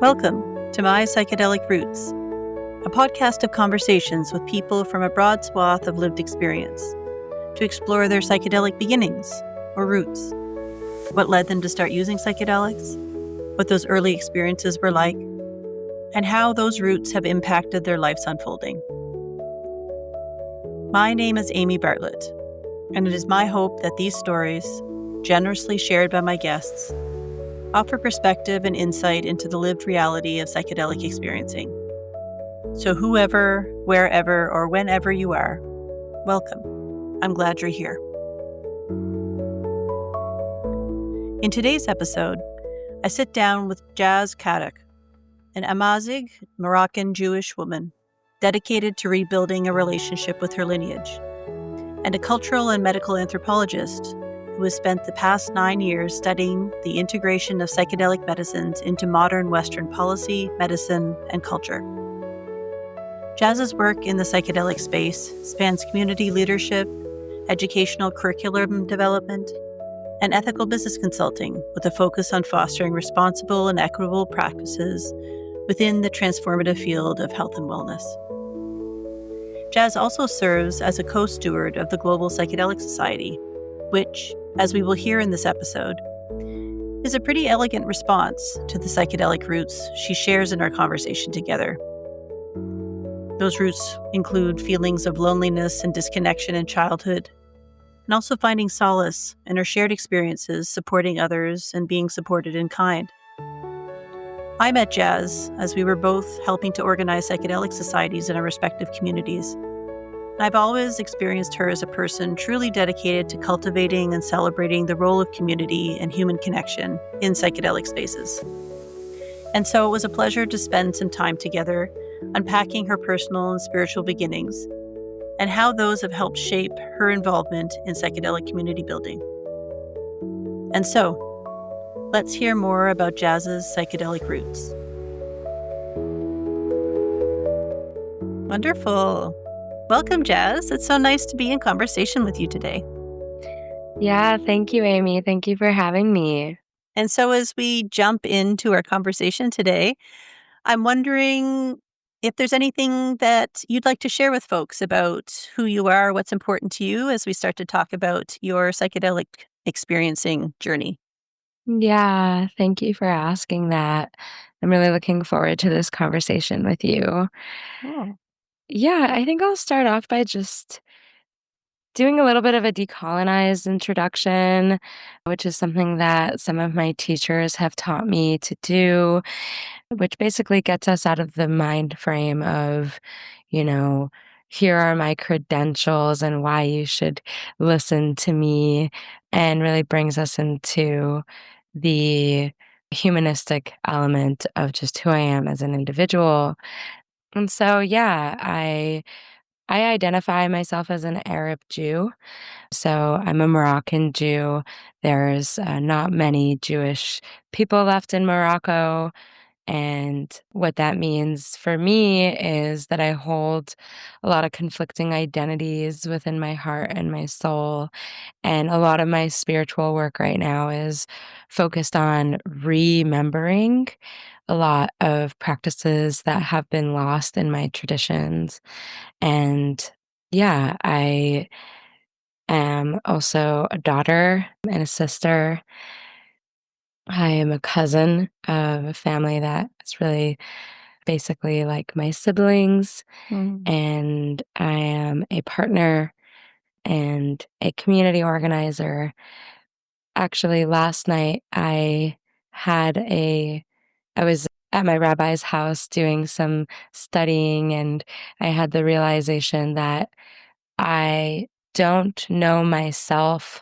Welcome to My Psychedelic Roots, a podcast of conversations with people from a broad swath of lived experience to explore their psychedelic beginnings or roots, what led them to start using psychedelics, what those early experiences were like, and how those roots have impacted their life's unfolding. My name is Amy Bartlett, and it is my hope that these stories, generously shared by my guests, offer perspective and insight into the lived reality of psychedelic experiencing. So whoever, wherever, or whenever you are, welcome. I'm glad you're here. In today's episode, I sit down with Jaz Cadoch, an Amazigh Moroccan Jewish woman dedicated to rebuilding a relationship with her lineage, and a cultural and medical anthropologist who has spent the past 9 years studying the integration of psychedelic medicines into modern Western policy, medicine, and culture. Jaz's work in the psychedelic space spans community leadership, educational curriculum development, and ethical business consulting with a focus on fostering responsible and equitable practices within the transformative field of health and wellness. Jaz also serves as a co-steward of the Global Psychedelic Society, which, as we will hear in this episode, is a pretty elegant response to the psychedelic roots she shares in our conversation together. Those roots include feelings of loneliness and disconnection in childhood, and also finding solace in her shared experiences supporting others and being supported in kind. I met Jaz as we were both helping to organize psychedelic societies in our respective communities. I've always experienced her as a person truly dedicated to cultivating and celebrating the role of community and human connection in psychedelic spaces. And so it was a pleasure to spend some time together unpacking her personal and spiritual beginnings and how those have helped shape her involvement in psychedelic community building. And so, let's hear more about Jaz's psychedelic roots. Wonderful. Welcome, Jaz. It's so nice to be in conversation with you today. Yeah, thank you, Amy. Thank you for having me. And so as we jump into our conversation today, I'm wondering if there's anything that you'd like to share with folks about who you are, what's important to you as we start to talk about your psychedelic experiencing journey. Yeah, thank you for asking that. I'm really looking forward to this conversation with you. Oh. Yeah, I think I'll start off by just doing a little bit of a decolonized introduction, which is something that some of my teachers have taught me to do, which basically gets us out of the mind frame of, you know, here are my credentials and why you should listen to me, and really brings us into the humanistic element of just who I am as an individual. And so, yeah, I identify myself as an Arab Jew. So I'm a Moroccan Jew. There's not many Jewish people left in Morocco. And what that means for me is that I hold a lot of conflicting identities within my heart and my soul. And a lot of my spiritual work right now is focused on remembering a lot of practices that have been lost in my traditions. And yeah, I am also a daughter and a sister. I am a cousin of a family that is really basically like my siblings, Mm. and I am a partner and a community organizer. Actually, last night I was at my rabbi's house doing some studying, and I had the realization that I don't know myself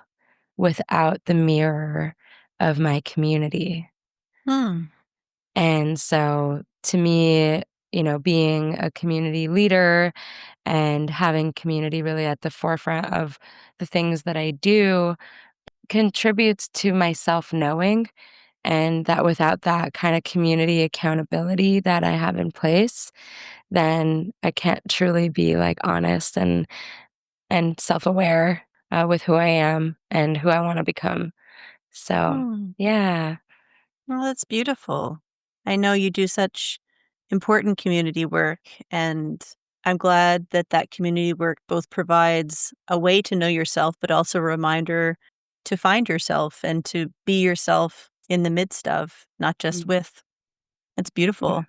without the mirror of my community. Hmm. And so to me, being a community leader and having community really at the forefront of the things that I do contributes to my self knowing. And that without that kind of community accountability that I have in place, then I can't truly be like honest and self aware with who I am and who I want to become. So, Hmm. yeah. Well, that's beautiful. I know you do such important community work, and I'm glad that that community work both provides a way to know yourself, but also a reminder to find yourself and to be yourself in the midst of, not just Mm. with. It's Yeah. beautiful.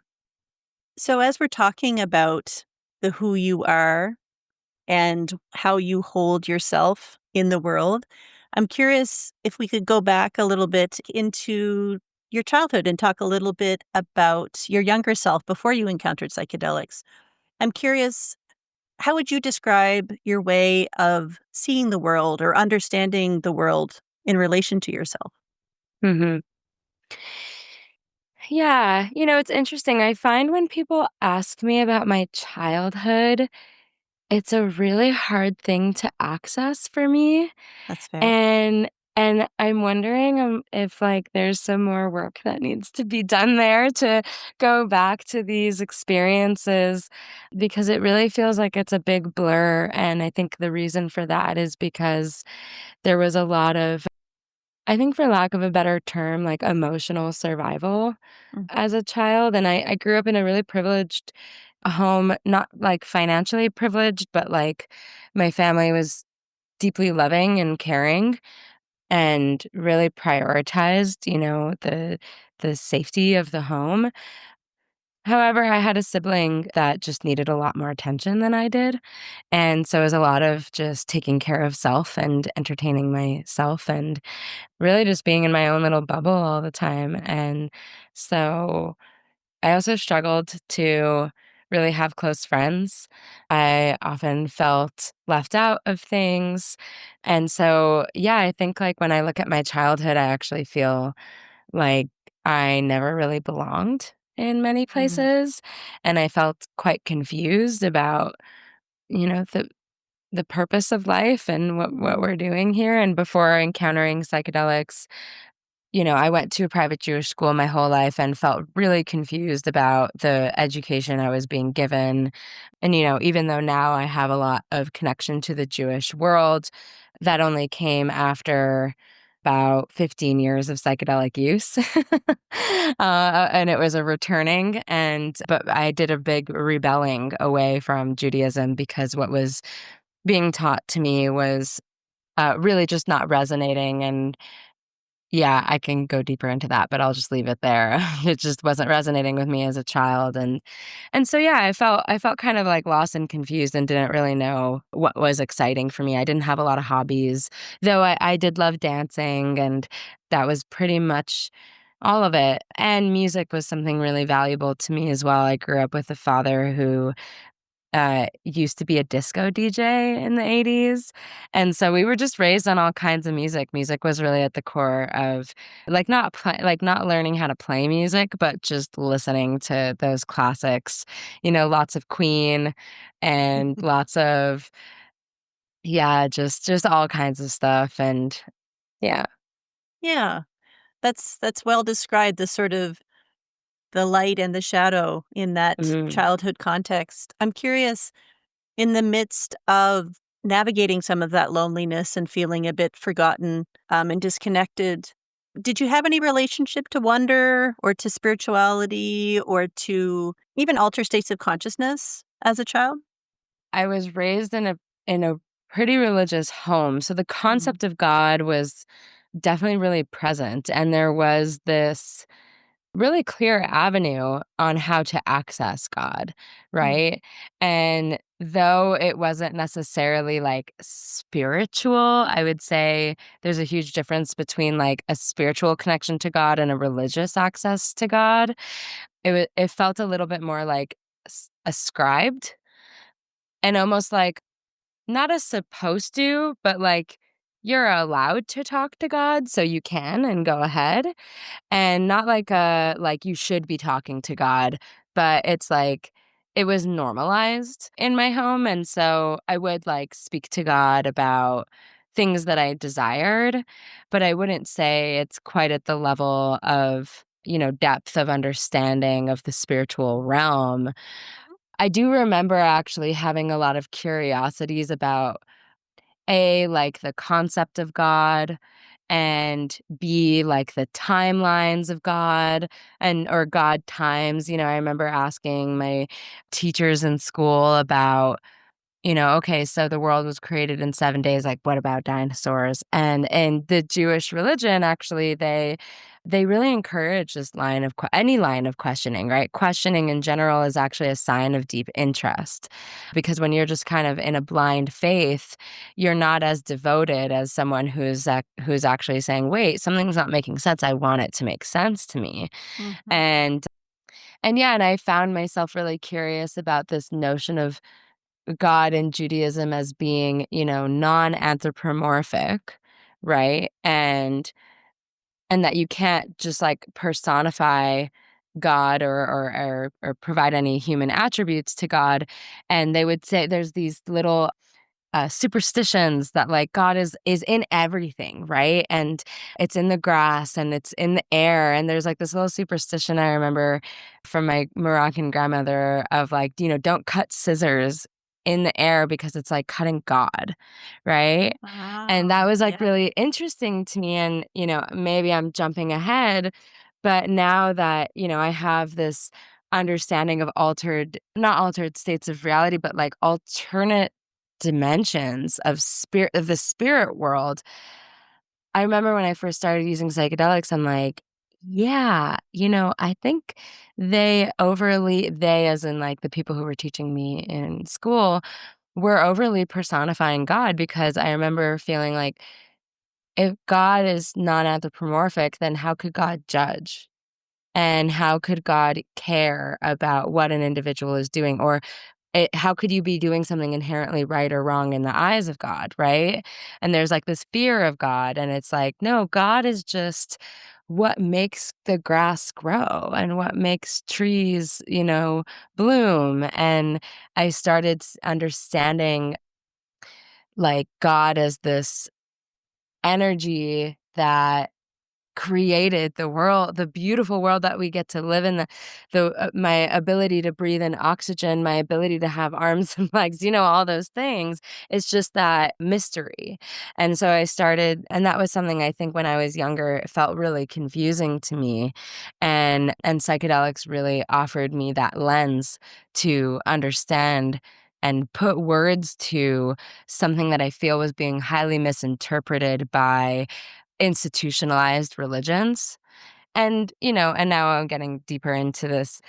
So, as we're talking about the who you are and how you hold yourself in the world, I'm curious if we could go back a little bit into your childhood and talk a little bit about your younger self before you encountered psychedelics. I'm curious, how would you describe your way of seeing the world or understanding the world in relation to yourself? Mhm. Yeah, it's interesting. I find when people ask me about my childhood, it's a really hard thing to access for me, That's fair. and I'm wondering, if, like, there's some more work that needs to be done there to go back to these experiences because it really feels like it's a big blur, and I think the reason for that is because there was a lot of, I think for lack of a better term, like, emotional survival Mm. as a child, and I grew up in a really privileged home, not, like, financially privileged, but, like, my family was deeply loving and caring and really prioritized, the safety of the home. However, I had a sibling that just needed a lot more attention than I did, and so it was a lot of just taking care of self and entertaining myself and really just being in my own little bubble all the time, and so I also struggled to really have close friends. I often felt left out of things. And so, yeah, I think like when I look at my childhood, I actually feel like I never really belonged in many Mhm. places. And I felt quite confused about, the purpose of life and what Mhm. we're doing here. And before encountering psychedelics, I went to a private Jewish school my whole life and felt really confused about the education I was being given. And, even though now I have a lot of connection to the Jewish world, that only came after about 15 years of psychedelic use. And it was a returning but I did a big rebelling away from Judaism because what was being taught to me was really just not resonating. And yeah, I can go deeper into that, but I'll just leave it there. It just wasn't resonating with me as a child, and so, yeah, I felt kind of, like, lost and confused and didn't really know what was exciting for me. I didn't have a lot of hobbies, though I did love dancing, and that was pretty much all of it, and music was something really valuable to me as well. I grew up with a father who used to be a disco DJ in the '80s, and so we were just raised on all kinds of music. Music was really at the core of, not learning how to play music, but just listening to those classics, lots of Queen and lots of yeah, just all kinds of stuff, and yeah. Yeah, that's well described, the sort of the light and the shadow in that Mhm. childhood context. I'm curious, in the midst of navigating some of that loneliness and feeling a bit forgotten, and disconnected, did you have any relationship to wonder or to spirituality or to even altered states of consciousness as a child? I was raised in a pretty religious home, so the Mhm. concept of God was definitely really present, and there was this really clear avenue on how to access God, Mm. right? And though it wasn't necessarily like spiritual, I would say there's a huge difference between like a spiritual connection to God and a religious access to God. It felt a little bit more like ascribed and almost like not as supposed to, but like you're allowed to talk to God, so you can and go ahead. And not like like you should be talking to God, but it's like it was normalized in my home, and so I would, like, speak to God about things that I desired, but I wouldn't say it's quite at the level of, depth of understanding of the spiritual realm. I do remember actually having a lot of curiosities about, like, the concept of God and be like the timelines of God and or God times. I remember asking my teachers in school about, okay, so the world was created in 7 days. Like, what about dinosaurs? And in the Jewish religion, actually, they really encourage this any line of questioning, right? Questioning in general is actually a sign of deep interest, because when you're just kind of in a blind faith, you're not as devoted as someone who's actually saying, "Wait, something's not making sense. I want it to make sense to me." Mm-hmm. And yeah, and I found myself really curious about this notion of God in Judaism as being, non-anthropomorphic, right? And that you can't just like personify God or provide any human attributes to God. And they would say there's these little superstitions that like God is in everything, right? And it's in the grass and it's in the air. And there's like this little superstition I remember from my Moroccan grandmother of like, don't cut scissors in the air because it's like cutting God, right? And that Ah, was like yeah. really interesting to me. And, maybe I'm jumping ahead, but now that, I have this understanding of not altered states of reality, but like alternate dimensions of the spirit world. I remember when I first started using psychedelics, I'm like, yeah, I think they as in like the people who were teaching me in school were overly personifying God, because I remember feeling like if God is non-anthropomorphic, then how could God judge? And how could God care about what an individual is doing? Or how could you be doing something inherently right or wrong in the eyes of God, right? And there's like this fear of God, and it's like, no, God is just what makes the grass grow and what makes trees, bloom. And I started understanding like God as this energy that created the world, the beautiful world that we get to live in, my ability to breathe in oxygen, my ability to have arms and legs, all those things. It's just that mystery. And so I started, and that was something I think when I was younger, it felt really confusing to me. And psychedelics really offered me that lens to understand and put words to something that I feel was being highly misinterpreted by institutionalized religions. And now I'm getting deeper into this,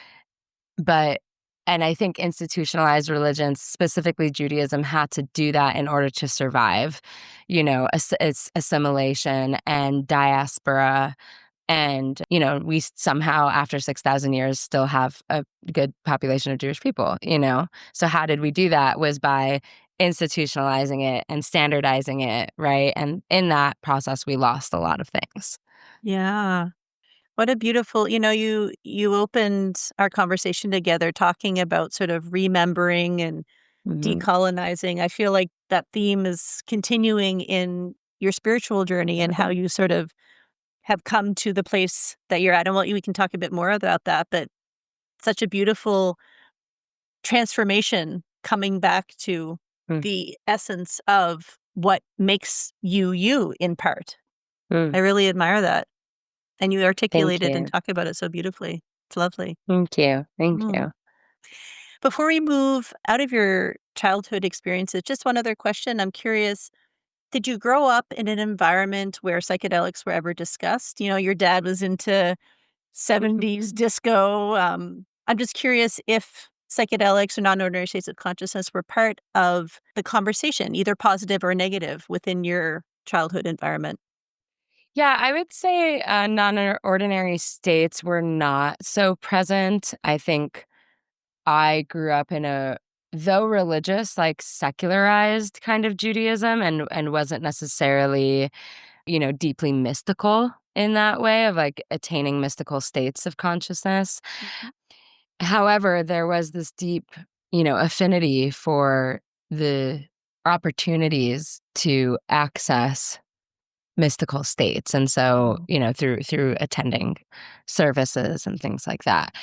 but and I think institutionalized religions, specifically Judaism, had to do that in order to survive, it's assimilation and diaspora. And, we somehow, after 6,000 years, still have a good population of Jewish people. So how did we do that? Was by institutionalizing it and standardizing it, right? And in that process, we lost a lot of things. Yeah. What a beautiful, you opened our conversation together talking about sort of remembering and Mhm. decolonizing. I feel like that theme is continuing in your spiritual journey and how you sort of have come to the place that you're at. And we can talk a bit more about that, but such a beautiful transformation coming back to Mm, the essence of what makes you you in part. mm. I really admire that. And you Thank articulate it and you. talk about it so beautifully. It's lovely. Thank you. Thank Mm. you. Before we move out of your childhood experiences, just one other question. I'm curious, did you grow up in an environment where psychedelics were ever discussed? Your dad was into 70s disco. I'm just curious if psychedelics or non-ordinary states of consciousness were part of the conversation, either positive or negative, within your childhood environment. Yeah, I would say non-ordinary states were not so present. I think I grew up in though religious, like secularized kind of Judaism, and wasn't necessarily, deeply mystical in that way of like attaining mystical states of consciousness. Mhm. However, there was this deep, affinity for the opportunities to access mystical states. And so, Mm. through attending services and things like that.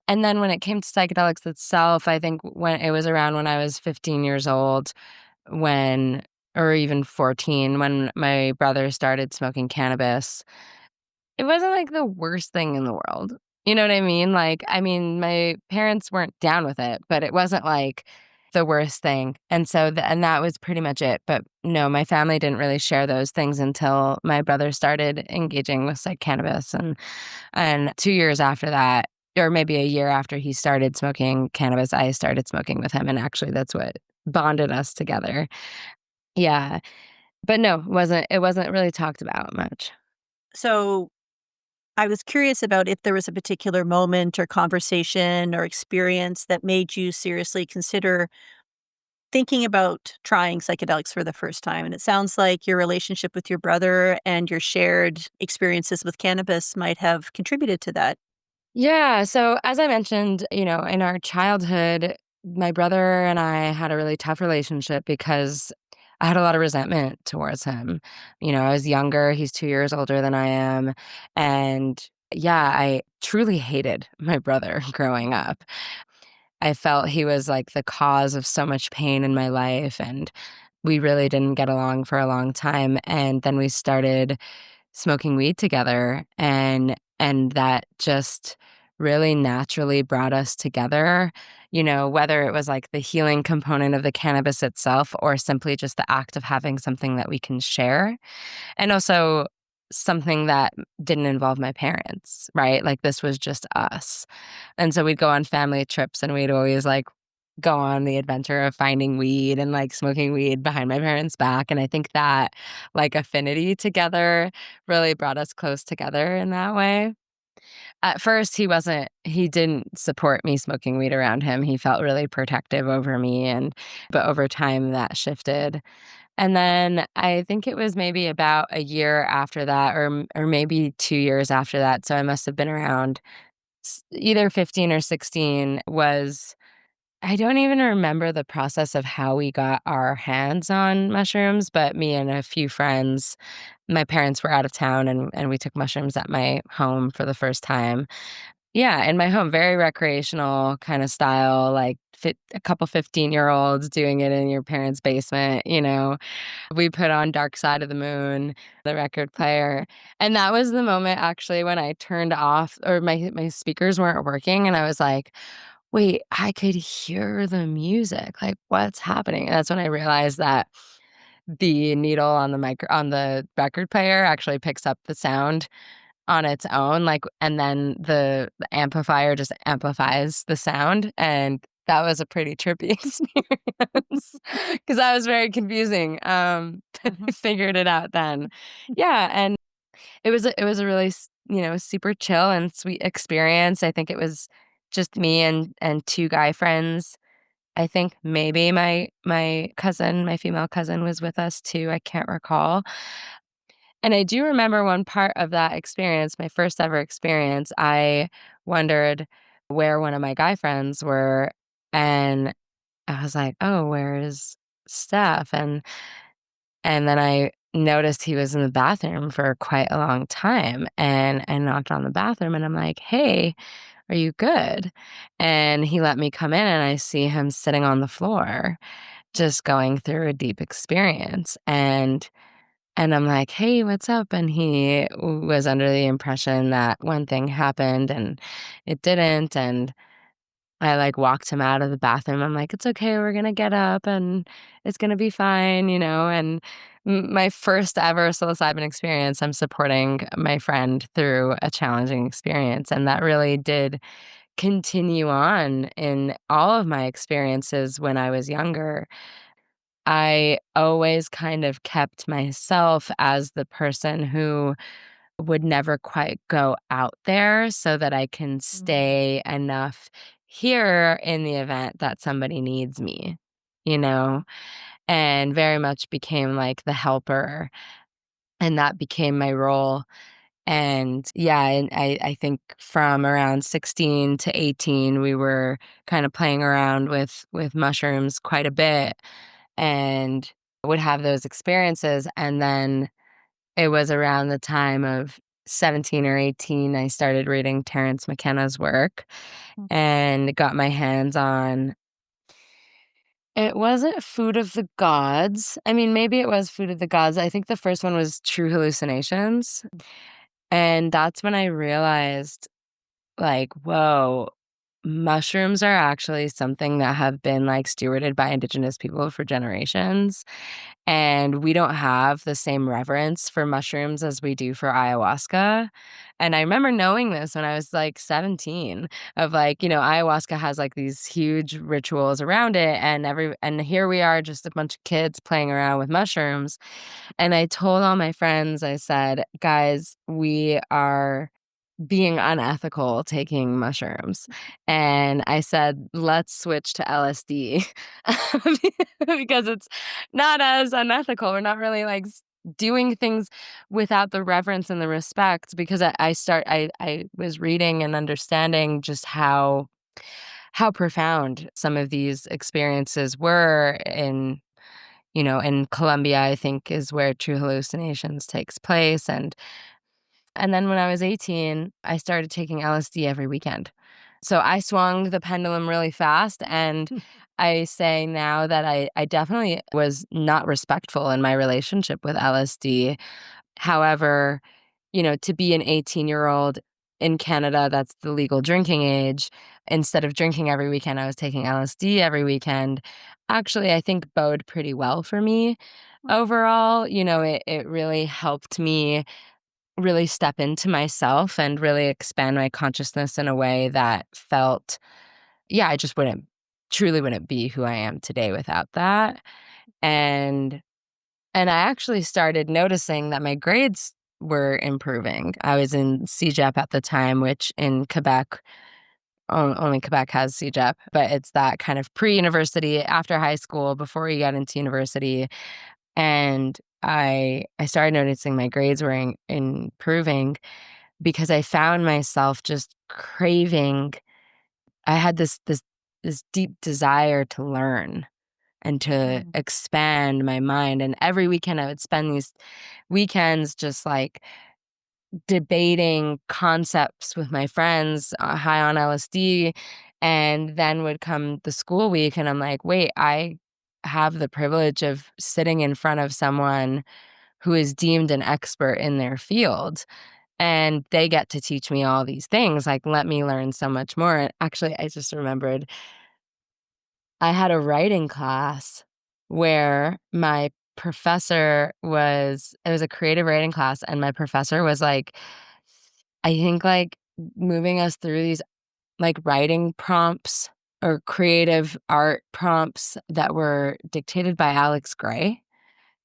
And then when it came to psychedelics itself, I think when it was around when I was 15 years old, when or even 14 when my brother started smoking cannabis. It wasn't, like, the worst thing in the world. You know what I mean? Like, I mean, my parents weren't down with it, but it wasn't, like, the worst thing, and so and that was pretty much it, but no, my family didn't really share those things until my brother started engaging with, like, cannabis, and 2 years after that, or maybe a year after he started smoking cannabis, I started smoking with him, and actually that's what bonded us together. Yeah, but no, it wasn't really talked about much. So I was curious about if there was a particular moment or conversation or experience that made you seriously consider thinking about trying psychedelics for the first time. And it sounds like your relationship with your brother and your shared experiences with cannabis might have contributed to that. Yeah, so as I mentioned, in our childhood, my brother and I had a really tough relationship because I had a lot of resentment towards him. I was younger, he's 2 years older than I am, and yeah, I truly hated my brother growing up. I felt he was, like, the cause of so much pain in my life, and we really didn't get along for a long time, and then we started smoking weed together, and that just really naturally brought us together, whether it was, like, the healing component of the cannabis itself or simply just the act of having something that we can share, and also something that didn't involve my parents, right? Like, this was just us. And so we'd go on family trips, and we'd always, like, go on the adventure of finding weed and, like, smoking weed behind my parents' back, and I think that, like, affinity together really brought us close together in that way. At first, he didn't support me smoking weed around him, he felt really protective over me, but over time, that shifted. And then I think it was maybe about a year after that or maybe 2 years after that, so I must have been around either 15 or 16 was I don't even remember the process of how we got our hands on mushrooms, but me and a few friends, my parents were out of town and we took mushrooms at my home for the first time. Yeah, in my home, very recreational kind of style, like a couple 15-year-olds doing it in your parents' basement. We put on Dark Side of the Moon, the record player, and that was the moment actually when I turned off or my speakers weren't working, and I was like, "Wait, I could hear the music, like, what's happening?" And that's when I realized that the needle on the record player actually picks up the sound on its own, like, and then the amplifier just amplifies the sound, and that was a pretty trippy experience because that was very confusing, but I Mhm. figured it out then. Yeah, and it was a really super chill and sweet experience. I think it was just me and 2 guy friends. I think maybe my female cousin was with us too, I can't recall. And I do remember one part of that experience, my first ever experience, I wondered where one of my guy friends were, and I was like, "Oh, where is Steph?" And then I noticed he was in the bathroom for quite a long time, and I knocked on the bathroom, and I'm like, "Hey, are you good?" And he let me come in, and I see him sitting on the floor, just going through a deep experience, and I'm like, "Hey, what's up?" And he was under the impression that one thing happened and it didn't, and I, like, walked him out of the bathroom. I'm like, "It's okay, we're gonna get up and it's gonna be fine," and my first ever psilocybin experience, I'm supporting my friend through a challenging experience, and that really did continue on in all of my experiences when I was younger. I always kind of kept myself as the person who would never quite go out there so that I can Mm. stay enough here in the event that somebody needs me, you know, and very much became like the helper. And that became my role. And yeah, and I think from around 16 to 18, we were kind of playing around with mushrooms quite a bit and would have those experiences. And then it was around the time of 17 or 18, I started reading Terence McKenna's work Mm. and got my hands on It wasn't Food of the Gods. I mean, maybe it was Food of the Gods. I think the first one was True Hallucinations. And that's when I realized, like, whoa, mushrooms are actually something that have been, like, stewarded by indigenous people for generations. And we don't have the same reverence for mushrooms as we do for ayahuasca. And I remember knowing this when I was like 17 of like, ayahuasca has like these huge rituals around it and here we are just a bunch of kids playing around with mushrooms. And I told all my friends, I said, "Guys, we are being unethical taking mushrooms." And I said, "Let's switch to LSD." Because it's not as unethical. We're not really like doing things without the reverence and the respect because I was reading and understanding just how profound some of these experiences were in Colombia, I think is where True Hallucinations takes place. And then when I was 18, I started taking LSD every weekend. So I swung the pendulum really fast, and I say now that I definitely was not respectful in my relationship with LSD. However, to be an 18-year-old in Canada, that's the legal drinking age, instead of drinking every weekend, I was taking LSD every weekend. Actually, I think bode pretty well for me overall. It really helped me really step into myself and really expand my consciousness in a way that felt, yeah, I just truly wouldn't be who I am today without that. And and I actually started noticing that my grades were improving. I was in CEGEP at the time, which in Quebec, only Quebec has CEGEP, but it's that kind of pre-university, after high school, before you get into university. And I started noticing my grades were improving because I found myself just craving. I had this deep desire to learn and to Mm. expand my mind, and every weekend I would spend these weekends just, like, debating concepts with my friends, high on LSD, and then would come the school week, and I'm like, "Wait, I have the privilege of sitting in front of someone who is deemed an expert in their field, and they get to teach me all these things, like, let me learn so much more." And actually, I just remembered I had a writing class where my professor was it was a creative writing class, and my professor was, like, I think, like, moving us through these, like, writing prompts or creative art prompts that were dictated by Alex Gray.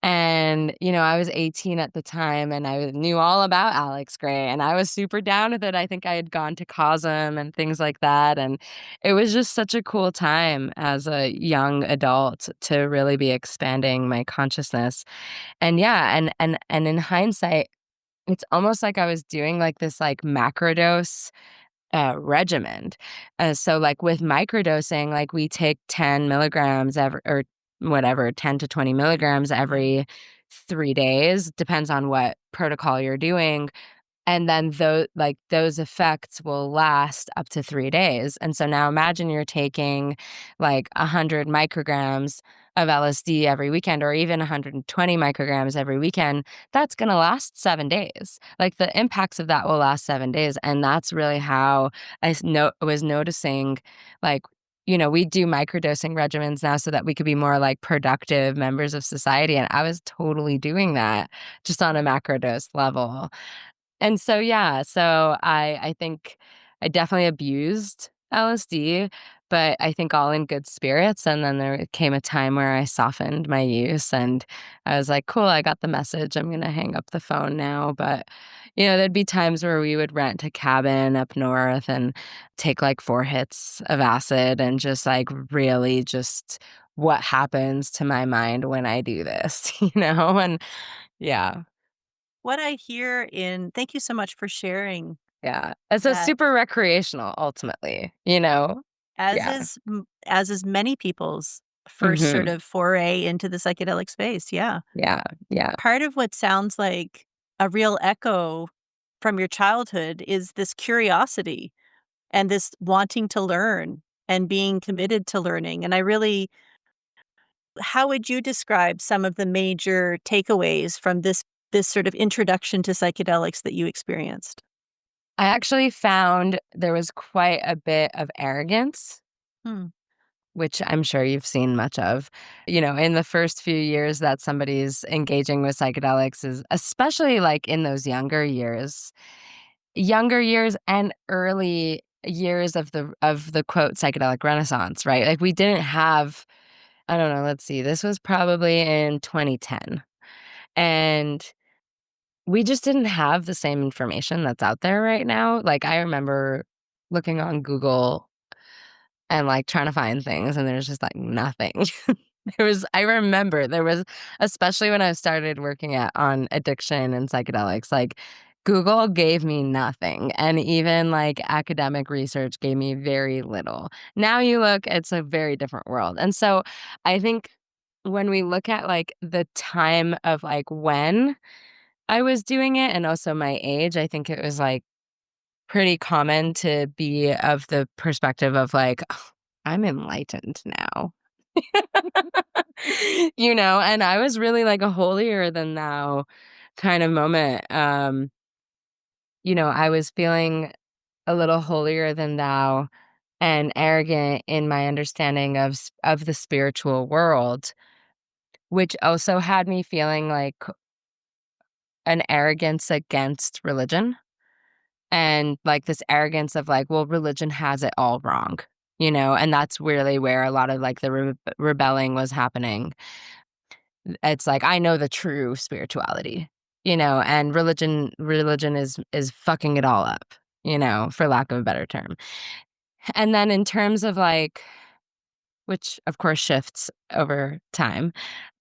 And, I was 18 at the time, and I knew all about Alex Gray, and I was super down with it. I think I had gone to COSM and things like that, and it was just such a cool time as a young adult to really be expanding my consciousness. And yeah, and in hindsight, it's almost like I was doing, like, this, like, macrodose regimen. So, like, with microdosing, like, we take 10 milligrams every or whatever, 10 to 20 milligrams every 3 days, depends on what protocol you're doing. And then those effects will last up to 3 days. And so now imagine you're taking like 100 micrograms of LSD every weekend or even 120 micrograms every weekend. That's gonna last 7 days. Like, the impacts of that will last 7 days, and that's really how was noticing, like, we do microdosing regimens now so that we could be more, like, productive members of society, and I was totally doing that just on a macrodose level. And so, yeah, so I think I definitely abused LSD, but I think all in good spirits, and then there came a time where I softened my use, and I was like, "Cool, I got the message, I'm gonna hang up the phone now," but, there'd be times where we would rent a cabin up north and take, like, 4 hits of acid and just, like, really just what happens to my mind when I do this, and yeah. What I hear in thank you so much for sharing Yeah, and so that super recreational ultimately. Yeah. as is many people's first sort Mhm. of foray into the psychedelic space, yeah. Yeah, yeah. Part of what sounds like a real echo from your childhood is this curiosity and this wanting to learn and being committed to learning, and I really How would you describe some of the major takeaways from this sort of introduction to psychedelics that you experienced? I actually found there was quite a bit of arrogance, Hmm. which I'm sure you've seen much of. In the first few years that somebody's engaging with psychedelics is especially like in those younger years and early years of the quote psychedelic renaissance, right? Like we didn't have, I don't know, let's see. This was probably in 2010. And we just didn't have the same information that's out there right now. Like I remember looking on Google and like trying to find things and there's just like nothing. I remember there was, especially when I started working on addiction and psychedelics, like Google gave me nothing. And even like academic research gave me very little. Now you look, it's a very different world. And so I think when we look at like the time of like when I was doing it and also my age, I think it was like pretty common to be of the perspective of like, "Oh, I'm enlightened now." And I was really like a holier than thou kind of moment. I was feeling a little holier than thou and arrogant in my understanding of the spiritual world, which also had me feeling like an arrogance against religion. And, like, this arrogance of, like, well, religion has it all wrong, and that's really where a lot of, like, the rebelling was happening. It's like, I know the true spirituality, and religion is fucking it all up, for lack of a better term. And then in terms of, like which, of course, shifts over time,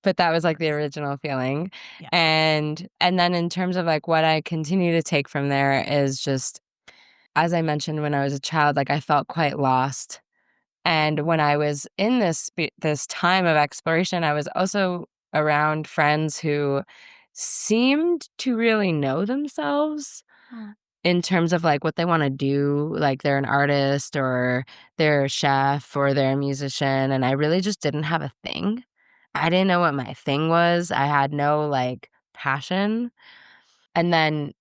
but that was, like, the original feeling. Yeah. And then in terms of, like, what I continue to take from there is just as I mentioned when I was a child, like, I felt quite lost, and when I was in this time of exploration, I was also around friends who seemed to really know themselves Mm. in terms of, like, what they wanna do, like, they're an artist or they're a chef or they're a musician, and I really just didn't have a thing. I didn't know what my thing was, I had no, like, passion, and then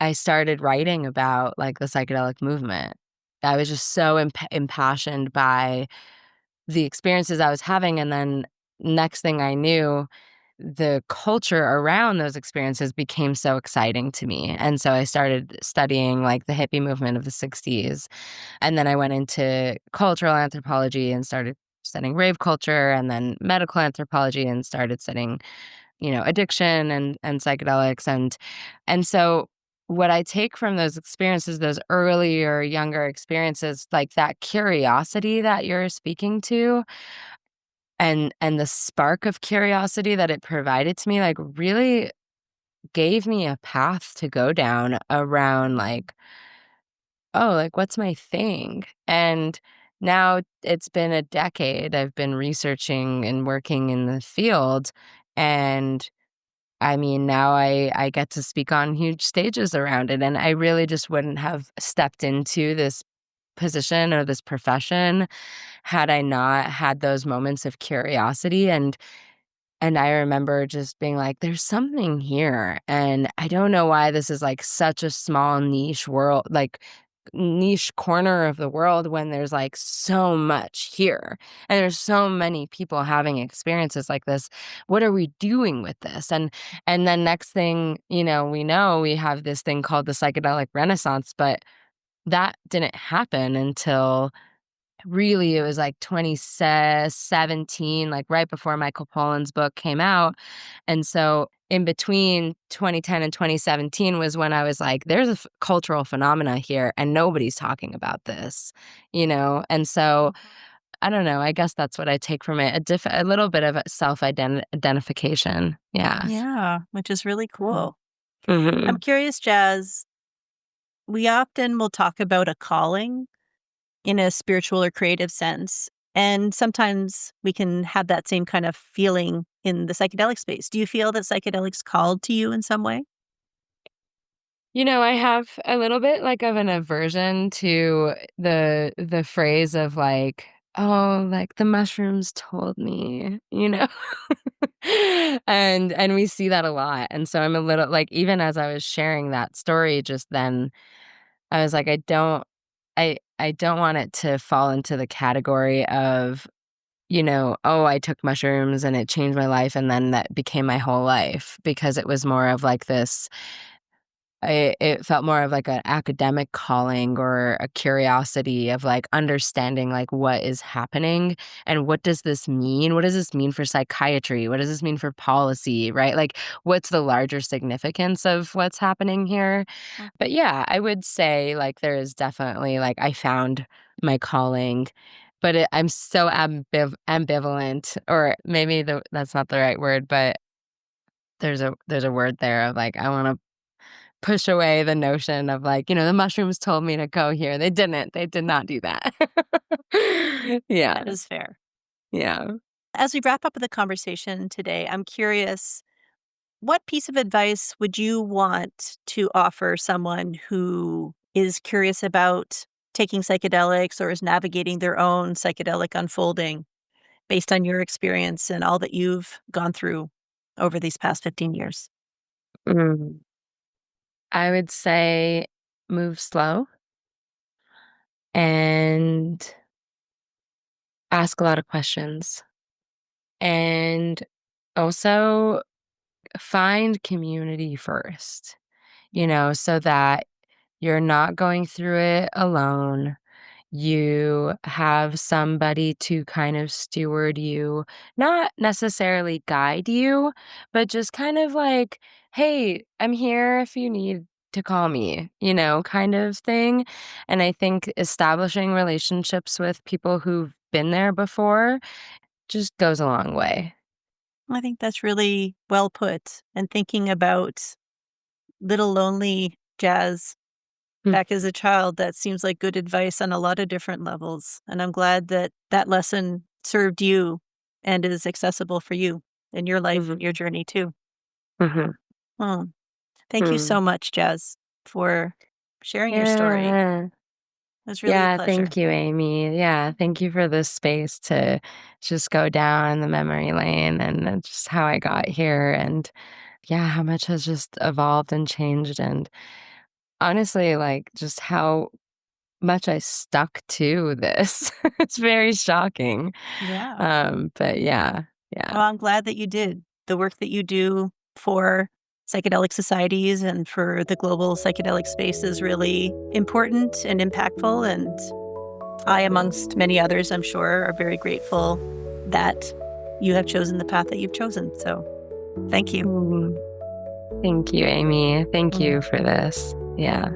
I started writing about, like, the psychedelic movement. I was just so impassioned by the experiences I was having, and then next thing I knew, the culture around those experiences became so exciting to me, and so I started studying, like, the hippie movement of the '60s, and then I went into cultural anthropology and started studying rave culture, and then medical anthropology and started studying addiction and psychedelics and so what I take from those experiences, those earlier, younger experiences, like that curiosity that you're speaking to and the spark of curiosity that it provided to me, like really gave me a path to go down around like, oh, like what's my thing? And now it's been a decade I've been researching and working in the field and I mean, now I get to speak on huge stages around it, and I really just wouldn't have stepped into this position or this profession had I not had those moments of curiosity, and I remember just being like, "There's something here," and I don't know why this is, like, such a small niche world like, niche corner of the world when there's, like, so much here, and there's so many people having experiences like this. What are we doing with this? And then next thing, we have this thing called the psychedelic renaissance, but that didn't happen until really it was, like, 2017, like, right before Michael Pollan's book came out, and so in between 2010 and 2017 was when I was like, "There's a cultural phenomena here, and nobody's talking about this," And so, I don't know, I guess that's what I take from it, a little bit of a identification. Yeah. Yeah, which is really cool. I'm Mhm. curious, Jazz, we often will talk about a calling in a spiritual or creative sense, and sometimes we can have that same kind of feeling in the psychedelic space. Do you feel that psychedelics called to you in some way? I have a little bit, like, of an aversion to the phrase of, like oh, like the mushrooms told me, you know? And we see that a lot. And so I'm a little like, even as I was sharing that story just then, I was like, I don't want it to fall into the category of, oh, I took mushrooms and it changed my life and then that became my whole life, because it was more of like this. It felt more of like an academic calling or a curiosity of like understanding like what is happening and what does this mean? What does this mean for psychiatry? What does this mean for policy, right? Like what's the larger significance of what's happening here? Mm. But yeah, I would say like there is definitely like I found my calling, but I'm so ambivalent, or maybe that's not the right word, but there's a word there of like I want to push away the notion of like, the mushrooms told me to go here. They didn't. They did not do that. Yeah. That is fair. Yeah. As we wrap up the conversation today, I'm curious, what piece of advice would you want to offer someone who is curious about taking psychedelics or is navigating their own psychedelic unfolding based on your experience and all that you've gone through over these past 15 years? Mm. I would say move slow and ask a lot of questions. And also find community first, so that you're not going through it alone. You have somebody to kind of steward you, not necessarily guide you, but just kind of like, "Hey, I'm here if you need to call me," kind of thing. And I think establishing relationships with people who've been there before just goes a long way. I think that's really well put. And thinking about little lonely Jazz Mm, back as a child, that seems like good advice on a lot of different levels. And I'm glad that that lesson served you and is accessible for you in your life mhm, and your journey too. mhm, Oh, thank you so mm. much, Jazz, for sharing your story. Yeah. It was really a Yeah, pleasure. thank you, Amy. Yeah, thank you for this space to just go down the memory lane and just how I got here, and yeah, how much has just evolved and changed, and honestly, like just how much I stuck to this. It's very shocking. Yeah. But yeah, yeah. Well, I'm glad that you did. The work that you do for psychedelic societies and for the global psychedelic space is really important and impactful. And I, amongst many others, I'm sure, are very grateful that you have chosen the path that you've chosen. So thank you. Mm, thank you, Amy. Thank Mm. you for this. Yeah.